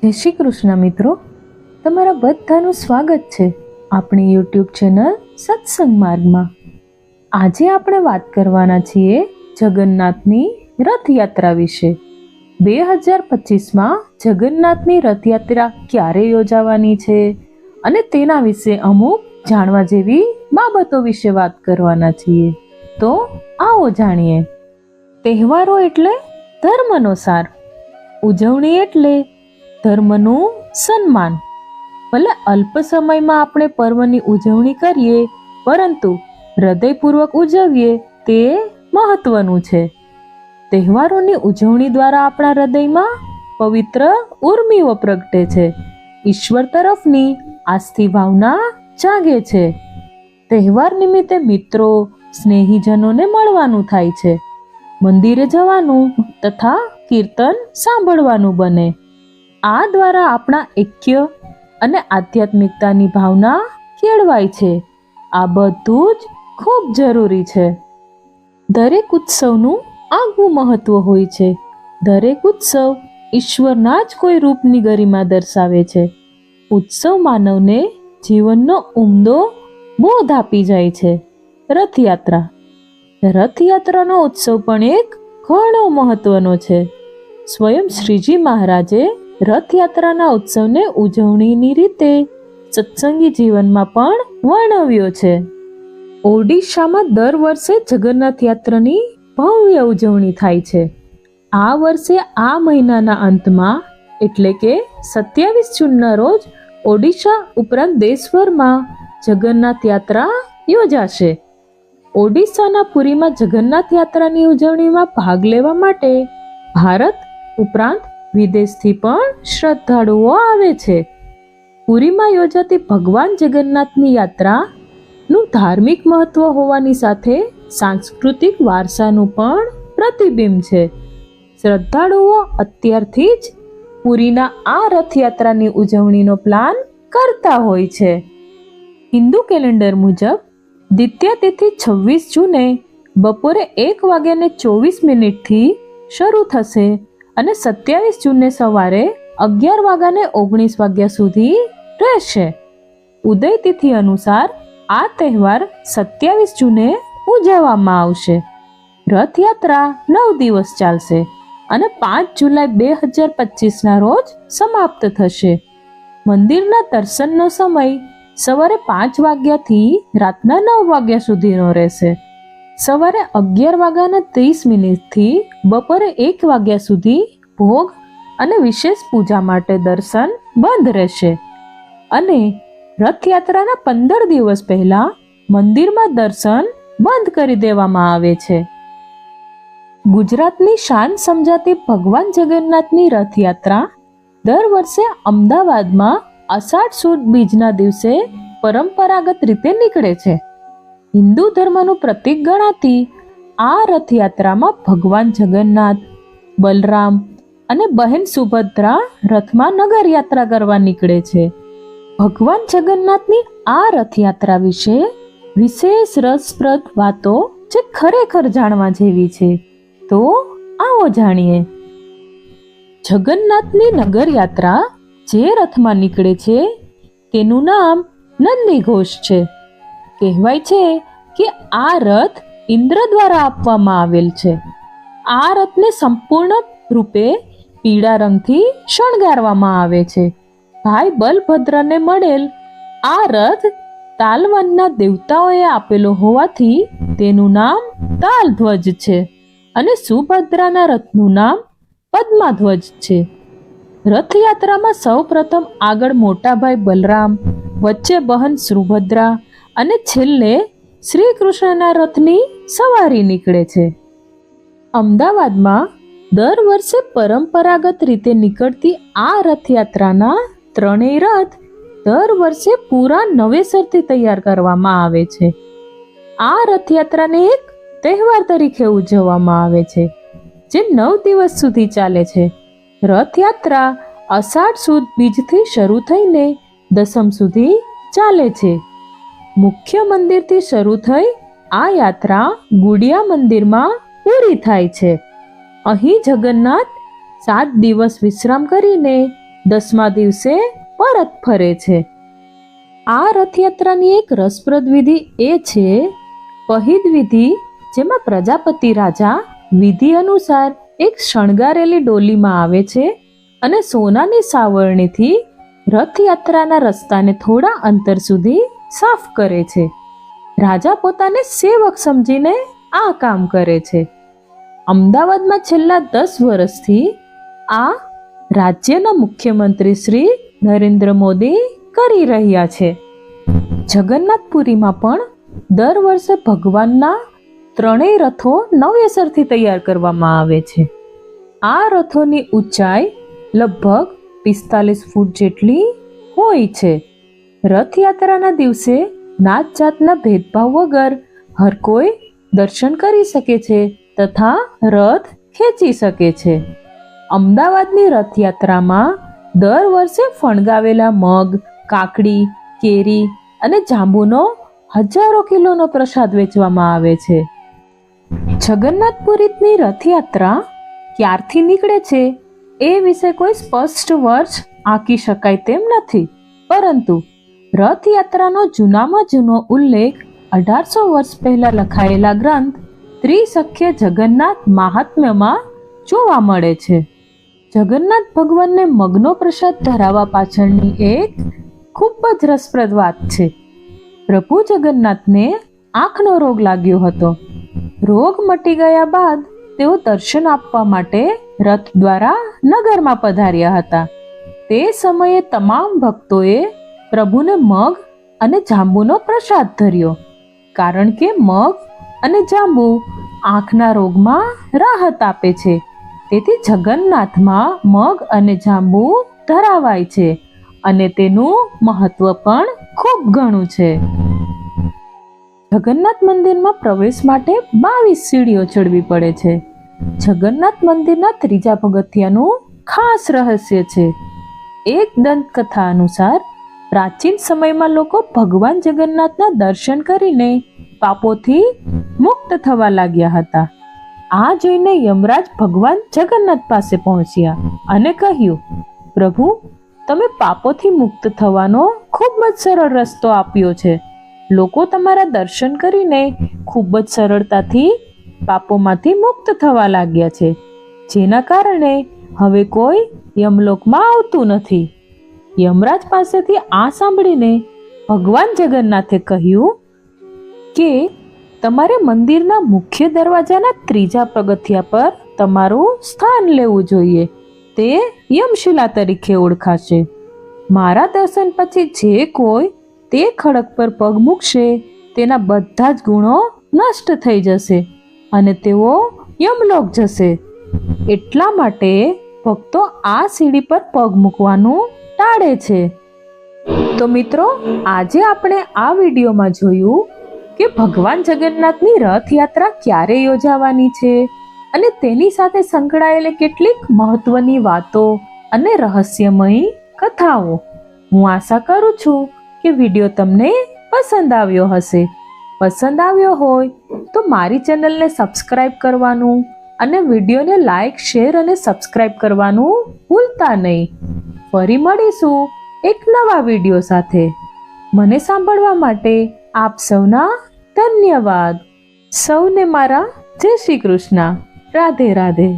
જય શ્રી કૃષ્ણ મિત્રો, તમારા બધાનું સ્વાગત છે આપણી યુટ્યુબ ચેનલ સત્સંગ માર્ગમાં. આજે આપણે વાત કરવાના છીએ જગન્નાથની રથયાત્રા વિશે. 2025માં જગન્નાથની રથયાત્રા ક્યારે યોજાવાની છે અને તેના વિશે અમુક જાણવા જેવી બાબતો વિશે વાત કરવાના છીએ. તો આવો જાણીએ. તહેવારો એટલે ધર્મનો સાર, ઉજવણી એટલે ધર્મનું સન્માન. ભલે અલ્પ સમયમાં આપણે પર્વની ઉજવણી કરીએ, પરંતુ હૃદયપૂર્વક ઉજવીએ તે મહત્વનું છે. તહેવારોની ઉજવણી દ્વારા આપણા હૃદયમાં પવિત્ર ઉર્મિઓ પ્રગટે છે. ઈશ્વર તરફની આસ્થા ભાવના જાગે છે. તહેવાર નિમિત્તે મિત્રો, સ્નેહીજનોને મળવાનું થાય છે. મંદિરે જવાનું તથા કીર્તન સાંભળવાનું બને. આ દ્વારા આપણા ઐક્ય અને આધ્યાત્મિકતાની ભાવના કેળવાય છે. આ બધું જ ખૂબ જરૂરી છે. દરેક ઉત્સવનું આગવું મહત્વ હોય છે. દરેક ઉત્સવ ઈશ્વરના જ કોઈ રૂપની ગરિમા દર્શાવે છે. ઉત્સવ માનવને જીવનનો ઉમદો બોધ આપી જાય છે. રથયાત્રાનો ઉત્સવ પણ એક ઘણો મહત્વનો છે. સ્વયં શ્રીજી મહારાજે રથયાત્રાના ઉત્સવને ઉજવણીની રીતે સત્સંગી જીવનમાં પણ વર્ણવ્યો છે. ઓડિશામાં દર વર્ષે જગન્નાથ યાત્રાની ભવ્ય ઉજવણી થાય છે. આ વર્ષે આ મહિનાના અંતમાં એટલે કે 27 જૂનના રોજ ઓડિશા ઉપરાંત દેશભરમાં જગન્નાથ યાત્રા યોજાશે. ઓડિશાના પુરીમાં જગન્નાથ યાત્રાની ઉજવણીમાં ભાગ લેવા માટે ભારત ઉપરાંત વિદેશથી પણ શ્રદ્ધાળુઓ આવે છે. પુરીમાં યોજાતી ભગવાન જગન્નાથની યાત્રાનું ધાર્મિક મહત્વ હોવાની સાથે સાંસ્કૃતિક વારસાનું પણ પ્રતિબિંબ છે. શ્રદ્ધાળુઓ અત્યારથી જ પુરીના આ રથયાત્રાની ઉજવણીનો પ્લાન કરતા હોય છે. હિન્દુ કેલેન્ડર મુજબ દ્વિતીયા તિથિ 26 જૂને બપોરે 1:24 શરૂ થશે અને 27 જૂને સવારે 11:19 સુધી રહેશે. ઉદય તિથિ અનુસાર આ તહેવાર 27 જૂને ઉજવવામાં આવશે. રથયાત્રા 9 દિવસ ચાલશે અને 5 જુલાઈ 2025ના રોજ સમાપ્ત થશે. મંદિરના દર્શનનો સમય સવારે 5 વાગ્યાથી રાતના 9 વાગ્યા સુધીનો રહેશે. સવારે 11:30 બપોરે 1 વાગ્યા સુધી ભોગ અને વિશેષ પૂજા માટે દર્શન બંધ રહેશે અને રથયાત્રાના 15 દિવસ પહેલા મંદિરમાં દર્શન બંધ કરી દેવામાં આવે છે. ગુજરાતની શાન સમજાતી ભગવાન જગન્નાથની રથયાત્રા દર વર્ષે અમદાવાદમાં અષાઢ સુદ બીજના દિવસે પરંપરાગત રીતે નીકળે છે. હિન્દુ ધર્મનું પ્રતીક ગણાતી આ રથયાત્રામાં ભગવાન જગન્નાથ, બલરામ અને બહેન સુભદ્રા રથમાં નગર યાત્રા કરવા નીકળે છે. ભગવાન જગન્નાથની આ રથયાત્રા વિશે વિશેષ રસપ્રદ વાતો જે ખરેખર જાણવા જેવી છે. તો આવો જાણીએ. જગન્નાથની નગર યાત્રા જે રથમાં નીકળે છે તેનું નામ નંદીઘોષ છે. કહેવાય છે કે આ રથ ઇન્દ્ર દ્વારા આપવામાં આવેલ છે. આ રથને સંપૂર્ણ રૂપે પીળા રંગથી શણગારવામાં આવે છે. ભાઈ બલભદ્રને મળેલ આ રથ તાલવનના દેવતાઓએ આપેલો હોવાથી તેનું નામ તાલધ્વજ છે અને સુભદ્રાના રથનું નામ પદ્માધ્વજ છે. રથયાત્રામાં સૌ પ્રથમ આગળ મોટા ભાઈ બલરામ, વચ્ચે બહેન સુભદ્રા અને છેલ્લે શ્રી કૃષ્ણના રથની સવારી નીકળે છે. અમદાવાદમાં દર વર્ષે પરંપરાગત રીતે નીકળતી આ રથયાત્રાના ત્રણેય રથ દર વર્ષે પૂરા નવેસરથી તૈયાર કરવામાં આવે છે. આ રથયાત્રાને એક તહેવાર તરીકે ઉજવવામાં આવે છે જે 9 દિવસ સુધી ચાલે છે. રથયાત્રા અષાઢ સુદ બીજથી શરૂ થઈને દસમ સુધી ચાલે છે. મુખ્ય મંદિરથી શરૂ થઈ આ યાત્રા ગુડિયા મંદિરમાં પૂરી થાય છે. અહીં જગન્નાથ 7 દિવસ વિશ્રામ કરીને 10મા દિવસે પરત ફરે છે. આ રથયાત્રાની એક રસપ્રદ વિધિ એ છે પહિદ વિધિ, જેમાં પ્રજાપતિ રાજા વિધિ અનુસાર એક શણગારેલી ડોલીમાં આવે છે અને સોનાની સાવરણીથી રથયાત્રાના રસ્તાને થોડા અંતર સુધી સાફ કરે છે. રાજા પોતાને સેવક સમજીને આ કામ કરે છે. અમદાવાદમાં છેલ્લા 10 વર્ષથી આ રાજ્યના મુખ્યમંત્રી શ્રી નરેન્દ્ર મોદી કરી રહ્યા છે. જગન્નાથપુરીમાં પણ દર વર્ષે ભગવાનના 3 રથો નવેસરથી તૈયાર કરવામાં આવે છે. આ રથોની ઊંચાઈ લગભગ 45 ફૂટ જેટલી હોય છે. રથયાત્રાના દિવસે નાત જાતના ભેદભાવ વગર હર કોઈ દર્શન કરી શકે છે તથા રથ ખેંચી શકે છે. અમદાવાદની રથયાત્રામાં દર વર્ષે ફણગાવેલા મગ, કાકડી, કેરી અને જાંબુનો હજારો કિલોનો પ્રસાદ વેચવામાં આવે છે. જગન્નાથપુરીની રથયાત્રા ક્યારથી નીકળે છે એ વિશે કોઈ સ્પષ્ટ વર્ષ આંકી શકાય તેમ નથી, પરંતુ રથયાત્રાનો જૂનામાં જૂનો ઉલ્લેખ 1800 વર્ષ પહેલા લખાયેલા ગ્રંથ ત્રિસખ્ય જગન્નાથ મહાત્મ્યમાં જોવા મળે છે. જગન્નાથ ભગવાનને મગનો પ્રસાદ ધરાવવા પાછળની એક ખૂબ જ રસપ્રદ વાત છે. પ્રભુ જગન્નાથને આંખનો રોગ લાગ્યો હતો. રોગ મટી ગયા બાદ તેઓ દર્શન આપવા માટે રથ દ્વારા નગરમાં પધાર્યા હતા. તે સમયે તમામ ભક્તોએ પ્રભુને મગ અને જાંબુનો પ્રસાદ ધર્યો, કારણ કે મગ અને જાંબુ આંખના રોગમાં રાહત આપે છે. તેથી જગન્નાથમાં મગ અને જાંબુ ધરાવાય છે અને તેનું મહત્વ પણ ખૂબ ઘણું છે. જગન્નાથ મંદિરમાં પ્રવેશ માટે 22 સીડીઓ ચડવી પડે છે. જગન્નાથ મંદિરના 3જા પગથિયાનું ખાસ રહસ્ય છે. એક દંતકથા અનુસાર પ્રાચીન સમયમાં લોકો ભગવાન જગન્નાથના દર્શન કરીને પાપોથી મુક્ત થવા લાગ્યા હતા. આ જોઈને યમરાજ ભગવાન જગન્નાથ પાસે પહોંચ્યા અને કહ્યું, પ્રભુ, તમે પાપોથી મુક્ત થવાનો ખૂબ જ સરળ રસ્તો આપ્યો છે. લોકો તમારા દર્શન કરીને ખૂબ જ સરળતાથી પાપોમાંથી મુક્ત થવા લાગ્યા છે, જેના કારણે હવે કોઈ યમલોકમાં આવતું નથી. યમરાજ પાસેથી આ સાંભળીને ભગવાન જગન્નાથે કહ્યું કે તમારે મંદિરના મુખ્ય દરવાજાના 3જા પગથિયા પર તમારું સ્થાન લેવું જોઈએ. તે યમશિલા તરીકે ઓળખાશે. મારા દર્શન પછી જે કોઈ તે ખડક પર પગ મૂકશે તેના બધા જ ગુણો નષ્ટ થઈ જશે અને તેઓ યમલોક જશે. એટલા માટે ભક્તો આ સીડી પર પગ મૂકવાનું ટાળે છે. તો મિત્રો, આજે આપણે આ વિડીયોમાં જોયું કે ભગવાન જગન્નાથની રથયાત્રા ક્યારે યોજાવાની છે અને તેની સાથે સંકળાયેલી કેટલીક મહત્વની વાતો અને રહસ્યમય કથાઓ. હું આશા કરું છું કે વિડીયો તમને પસંદ આવ્યો હશે. પસંદ આવ્યો હોય તો મારી ચેનલને સબસ્ક્રાઇબ કરવાનું અને વિડીયોને લાઈક, શેર અને સબસ્ક્રાઇબ કરવાનું ભૂલતા નહીં. ફરી મળીશું એક નવા વિડીયો સાથે. મને સાંભળવા માટે આપ સૌના ધન્યવાદ. સૌને મારા જય શ્રી કૃષ્ણ. રાધે રાધે.